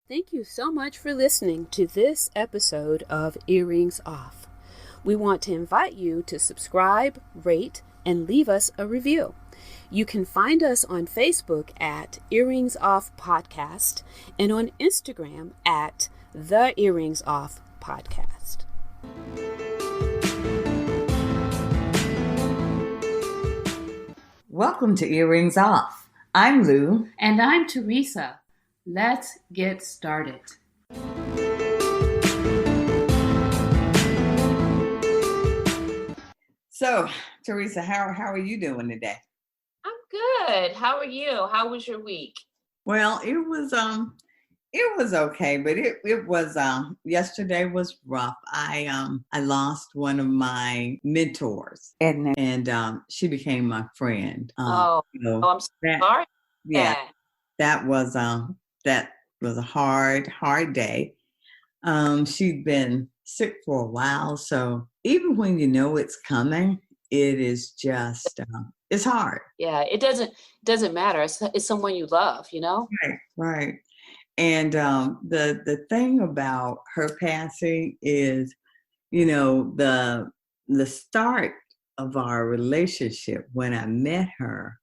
Thank you so much for listening to this episode of Earrings Off. We want to invite you to subscribe, rate, and leave us a review. You can find us on Facebook at Earrings Off Podcast and on Instagram at The Earrings Off Podcast. Welcome to Earrings Off. I'm Lou. And I'm Teresa. Let's get started. So, Teresa, how are you doing today? I'm good. How are you? How was your week? Well, it was okay, but it was yesterday was rough. I lost one of my mentors, Edna, and she became my friend. I'm so sorry. Yeah, that was a hard day. She'd been sick for a while, so even when you know it's coming, it is just it's hard. Yeah, it doesn't matter. It's someone you love, you know? Right. And the thing about her passing is, the start of our relationship when I met her,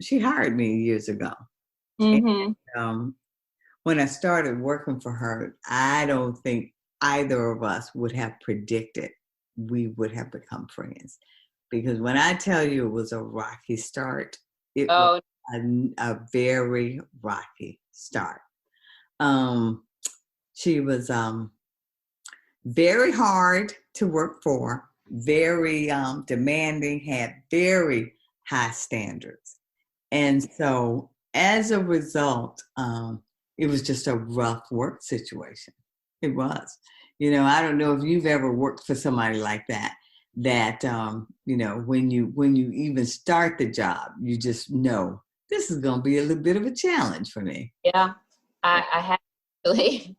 she hired me years ago. Mm-hmm. And, when I started working for her, I don't think either of us would have predicted we would have become friends. Because when I tell you it was a rocky start, it was a very rocky start. She was very hard to work for, very demanding, had very high standards. And so as a result, it was just a rough work situation. It was. I don't know if you've ever worked for somebody like that, when you even start the job, you just know this is going to be a little bit of a challenge for me. Yeah, I have actually.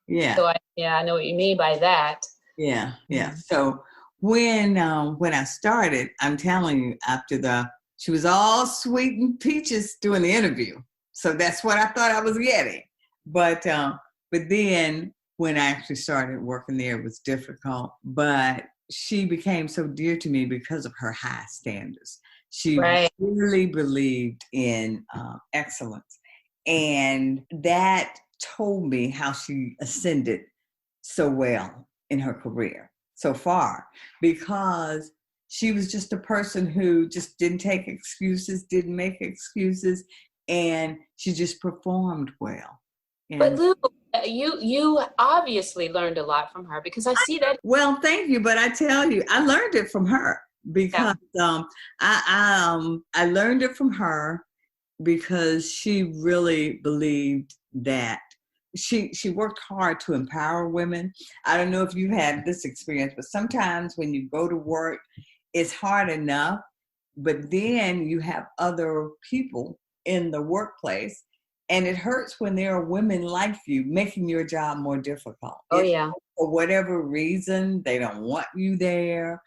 Yeah. So I know what you mean by that. Yeah. So when I started, I'm telling you, she was all sweet and peaches during the interview. So that's what I thought I was getting. But then when I actually started working there, it was difficult. But she became so dear to me because of her high standards. She really believed in excellence. And that told me how she ascended so well in her career so far, because she was just a person who just didn't take excuses, didn't make excuses, and she just performed well. But Lou, you obviously learned a lot from her, because I see that. Well, thank you, but I tell you, I learned it from her because I learned it from her because she really believed that she worked hard to empower women. I don't know if you've had this experience, but sometimes when you go to work, it's hard enough, but then you have other people in the workplace, and it hurts when there are women like you making your job more difficult. For whatever reason, they don't want you there.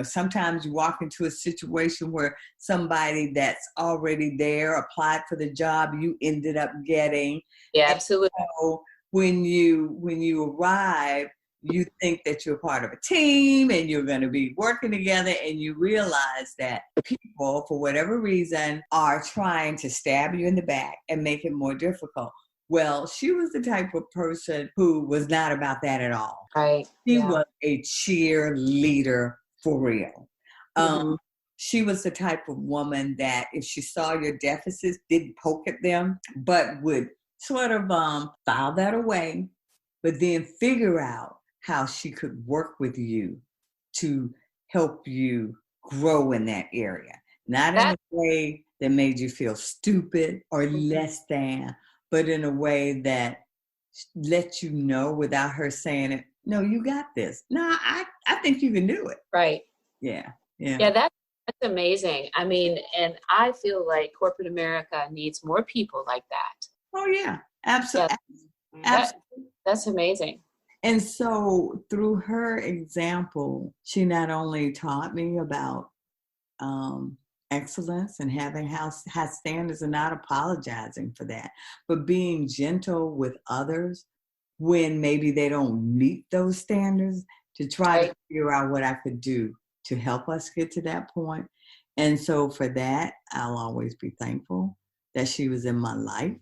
Sometimes you walk into a situation where somebody that's already there applied for the job you ended up getting. Yeah, absolutely. So when you arrive, you think that you're part of a team and you're going to be working together, and you realize that people, for whatever reason, are trying to stab you in the back and make it more difficult. Well, she was the type of person who was not about that at all. Right. She was a cheerleader for real. She was the type of woman that if she saw your deficits, didn't poke at them, but would sort of file that away, but then figure out how she could work with you to help you grow in that area. Not in a way that made you feel stupid or less than, but in a way that let you know without her saying it, no, you got this. No, I think you can do it. Right. Yeah. That's amazing. I mean, and I feel like corporate America needs more people like that. Oh, yeah. Absolutely. That's amazing. And so through her example, she not only taught me about excellence and having high standards and not apologizing for that, but being gentle with others when maybe they don't meet those standards, to try to figure out what I could do to help us get to that point. And so for that, I'll always be thankful that she was in my life.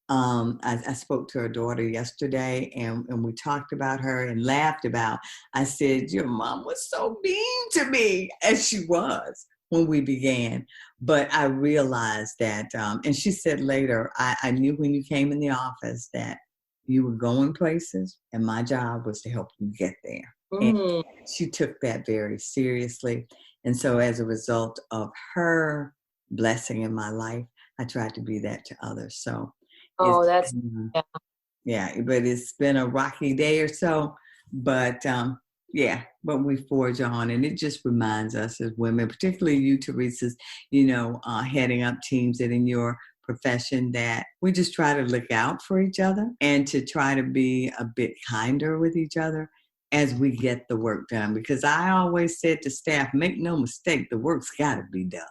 I spoke to her daughter yesterday, and we talked about her and laughed about. I said, your mom was so mean to me, as she was when we began. But I realized that, and she said later, I knew when you came in the office that you were going places, and my job was to help you get there. And she took that very seriously. And so as a result of her blessing in my life, I tried to be that to others. So but it's been a rocky day or so, but but we forge on, and it just reminds us as women, particularly you, Teresa's, heading up teams that in your profession, that we just try to look out for each other and to try to be a bit kinder with each other as we get the work done. Because I always said to staff, make no mistake, the work's got to be done.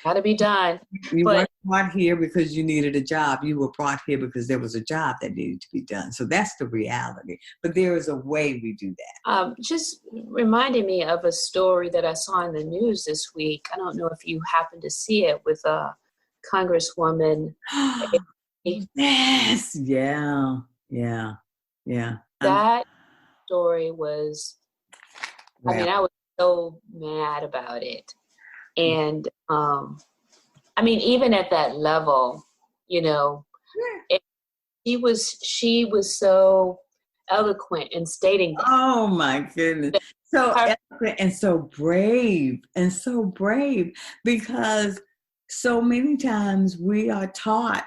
Got to be done. You weren't brought here because you needed a job. You were brought here because there was a job that needed to be done. So that's the reality. But there is a way we do that. Just reminded me of a story that I saw in the news this week. I don't know if you happened to see it, with a Congresswoman. Yes. Yeah. That story was, I mean, I was so mad about it. And, even at that level, she was so eloquent in stating that. Oh my goodness. So eloquent and so brave, because so many times we are taught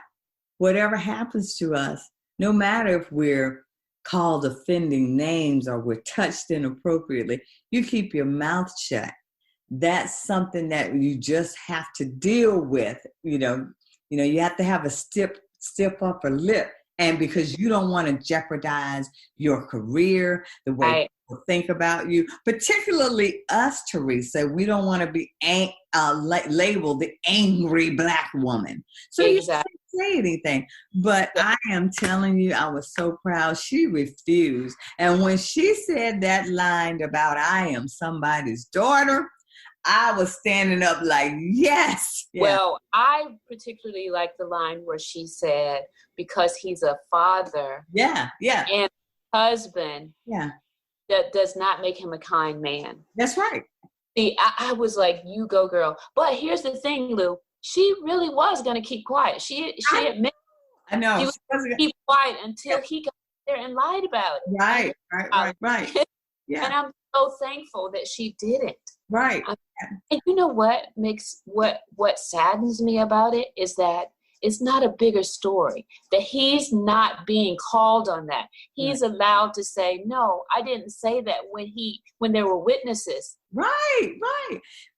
whatever happens to us, no matter if we're called offending names or we're touched inappropriately, you keep your mouth shut. That's something that you just have to deal with. You have to have a stiff upper lip, and because you don't want to jeopardize your career, the way people think about you, particularly us, Teresa. We don't want to be labeled the angry Black woman. So you can't say anything. But I am telling you, I was so proud. She refused. And when she said that line about I am somebody's daughter, I was standing up like, yes. Yeah. Well, I particularly like the line where she said, because he's a father and husband, that does not make him a kind man. That's right. See, I was like, you go, girl. But here's the thing, Lou. She really was going to keep quiet. She admitted I know. She was going to keep quiet until he got there and lied about it. Right. Yeah. And I'm so thankful that she didn't. Right. And you know what saddens me about it is that it's not a bigger story, that he's not being called on that. He's allowed to say, no, I didn't say that when there were witnesses. Right.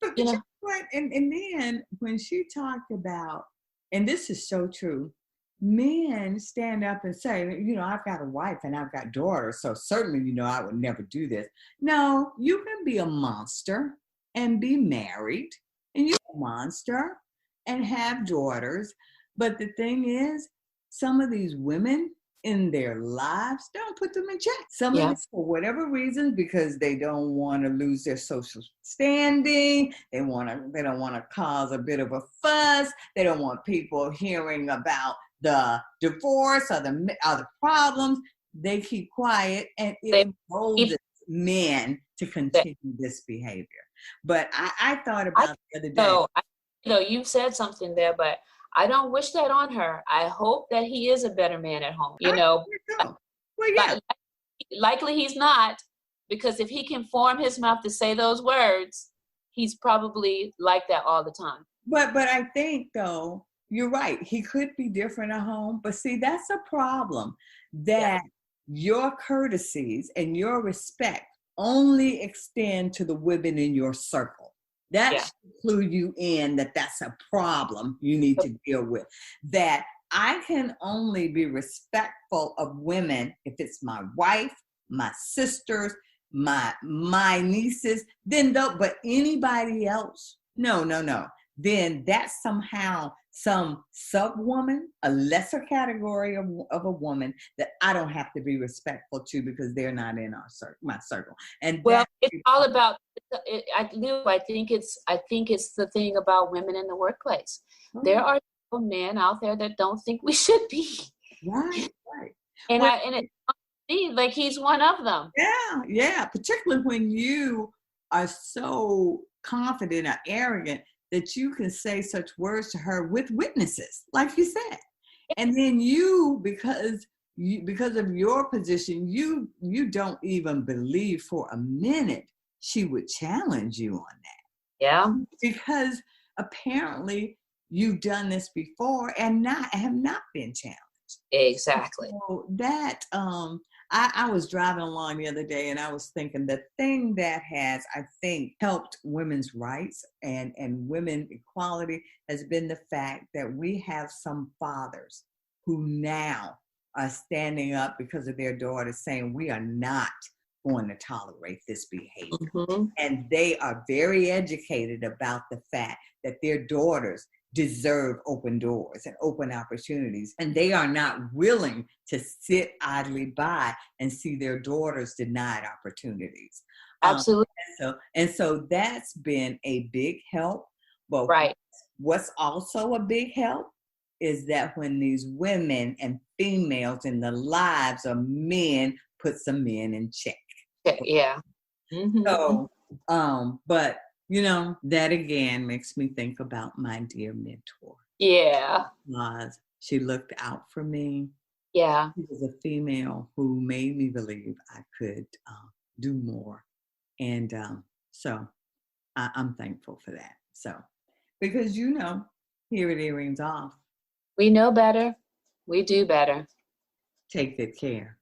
But you know what? And then when she talked about, and this is so true, men stand up and say, I've got a wife and I've got daughters, so certainly, I would never do this. No, you can be a monster and be married, and you're a monster and have daughters. But the thing is, some of these women in their lives don't put them in check. Some of them, for whatever reason, because they don't want to lose their social standing. They don't want to cause a bit of a fuss. They don't want people hearing about the divorce or the problems. They keep quiet, and it emboldens men to continue this behavior. But I thought about the other day. You've said something there, but I don't wish that on her. I hope that he is a better man at home. Likely he's not, because if he can form his mouth to say those words, he's probably like that all the time. But I think, though, you're right. He could be different at home. But see, that's a problem, that your courtesies and your respect only extend to the women in your circle. That should clue you in that's a problem you need to deal with. That I can only be respectful of women if it's my wife, my sisters, my nieces, but anybody else, no. then that's somehow some sub-woman, a lesser category of a woman that I don't have to be respectful to because they're not in my circle. And well, it's all about. I think it's the thing about women in the workplace. There are men out there that don't think we should be. Right. And it seems like he's one of them. Yeah. Particularly when you are so confident or arrogant that you can say such words to her with witnesses, like you said. And then because of your position, you don't even believe for a minute she would challenge you on that. Yeah. Because apparently you've done this before and have not been challenged. Exactly. So that I was driving along the other day and I was thinking the thing that has, I think, helped women's rights and women equality has been the fact that we have some fathers who now are standing up because of their daughters saying we are not going to tolerate this behavior. Mm-hmm. And they are very educated about the fact that their daughters deserve open doors and open opportunities. And they are not willing to sit idly by and see their daughters denied opportunities. Absolutely. So that's been a big help. But what's also a big help is that when these women and females in the lives of men put some men in check. Yeah. Mm-hmm. So, but that again makes me think about my dear mentor. Yeah. Because she looked out for me. Yeah. She was a female who made me believe I could do more. And so I'm thankful for that. So, because here at Earrings Off, we know better. We do better. Take good care.